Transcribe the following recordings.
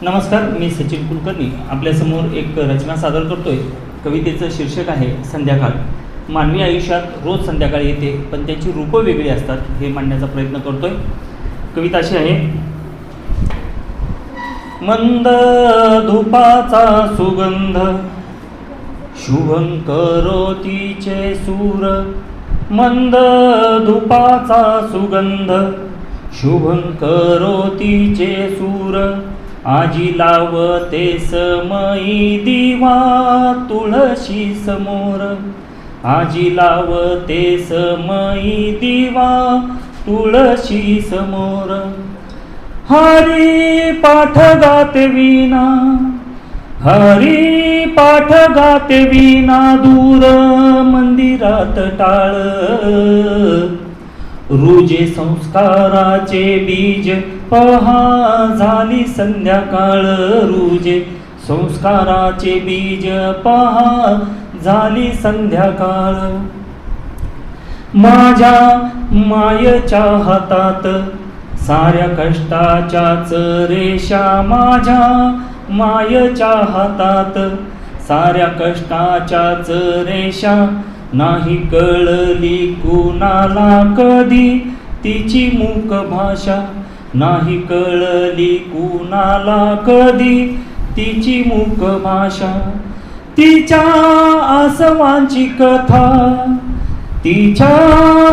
नमस्कार, मी सचिन कुलकर्णी आपल्यासमोर एक रचना सादर करतोय. कवितेचं शीर्षक आहे संध्याकाळ. मानवी आयुष्यात रोज संध्याकाळ येते, पण त्याची रूपं वेगळी असतात हे मांडण्याचा प्रयत्न करतोय. कविता अशी आहे. मंद धुपाचा सुगंध शुभंकरोतीचे सूर. मंद धुपाचा सुगंध शुभंकरोतीचे सूर. आजी लावते समयी दिवा तुळशी समोर. आजी लावते समयी दिवा तुळशी समोर. हरी पाठ गाते विना, हरी पाठ गाते विना, दूर मंदिरात टाळ. रुजे संस्काराचे बीज पहा झाली संध्याकाळ. रुजे संस्काराचे बीज पहा झाली संध्याकाळ. माझ्या मायेच्या हातात साऱ्या कष्टाच्याच रेषा. माझ्या मायेच्या हातात साऱ्या कष्टाच्याच रेषा. नाही कळली कुणाला कधी तिची मूक भाषा. नाही कळली कुणाला कधी तिची मूक भाषा. तिच्या आसवांची कथा, तिच्या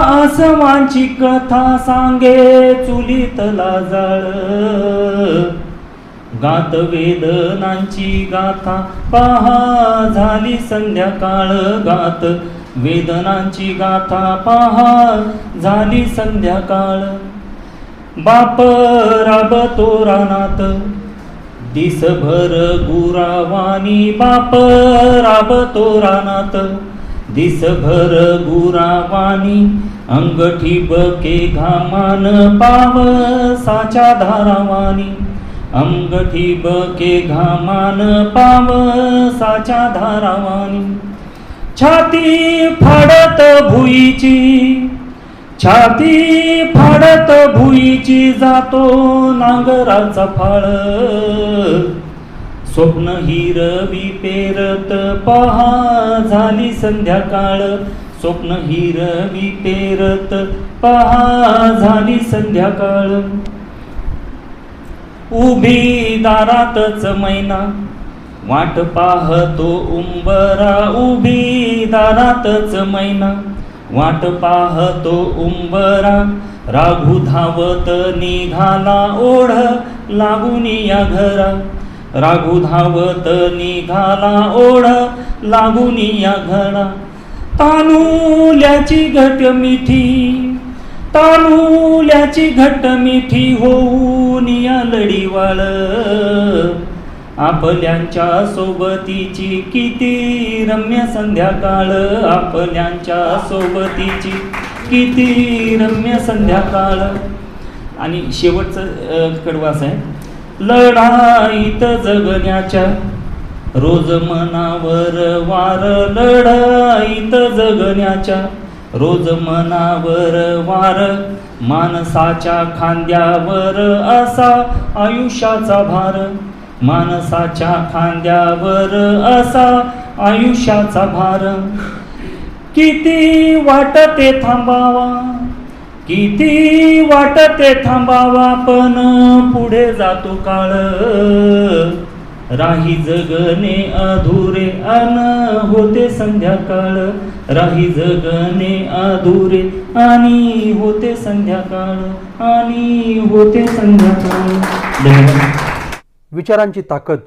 आसवांची कथा सांगे चुलीतला जाळ. गात वेदनांची गाथा पहा झाली संध्याकाळ. गात वेदनांची गाथा पहा झाली संध्याकाळ. बाप राबतो रानात दिसभर गुरावानी. बाप राबतो रानात दिसभर गुरावानी. अंगठी बके घामान पावसाच्या धारावानी. अंगठी बके घामान पावसाच्या धारावानी. छाती फाडत भुईची, छाती फाडत भुईची जातो नांगराचा फाळ. स्वप्न हिरवी पेरत पहा झाली संध्याकाळ. स्वप्न हिरवी पेरत पहा झाली संध्याकाळ. उभी दारातच मैना वाट पाहतो उंबरा. उभी दारातच मैना वाट पाहतो उंबरा. राघू धावत निघाला ओढ लागून या घरा. राघू धावत निघाला ओढ लागून या घरा. तानुल्याची घट मिठी, तानुल्याची घट मिठी होऊन या लढीवाळ. आपल्यांच्या सोबतीची किती रम्य संध्याकाळ. आपल्यांच्या सोबतीची किती रम्य संध्याकाळ. आणि शेवटचं कडवं असं आहे. लढाईत जगण्याच्या रोज मनावर वार. लढाईत जगण्याच्या रोज मनावर वार. माणसाच्या खांद्यावर असा आयुष्याचा भार. माणसाच्या खांद्यावर असा आयुष्याचा भार. किती वाटते थांबावा, किती वाटते थांबावा, पण पुढे जातो काळ. राही जगणे अधुरे अन होते संध्याकाळ. राही जगणे अधुरे आणि होते संध्याकाळ. आणि होते संध्याकाळ. धन्यवाद. विचारांची ताकद,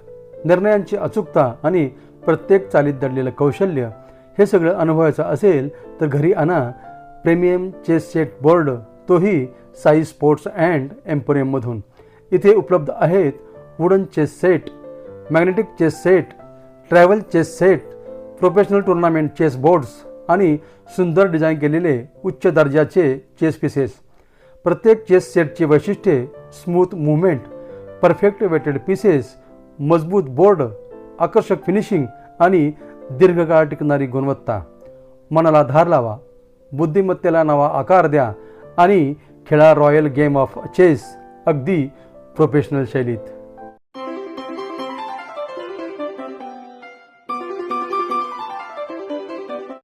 निर्णयांची अचूकता आणि प्रत्येक चालीत दडलेलं कौशल्य हे सगळं अनुभवायचं असेल तर घरी आणा प्रीमियम चेस सेट बोर्ड, तोही साई स्पोर्ट्स अँड एम्पोरियममधून. इथे उपलब्ध आहेत wooden chess set, magnetic chess set, travel chess set, professional tournament chess boards आणि सुंदर डिझाईन केलेले उच्च दर्जाचे चेस पीसेस. प्रत्येक चेस सेटची वैशिष्ट्ये smooth movement, perfect weighted pieces, मजबूत बोर्ड, आकर्षक फिनिशिंग आणि दीर्घकाळ टिकणारी गुणवत्ता. मनाला धार लावा, बुद्धिमत्तेला नवा आकार द्या आणि खेळा रॉयल गेम ऑफ चेस अगदी प्रोफेशनल शैलीत.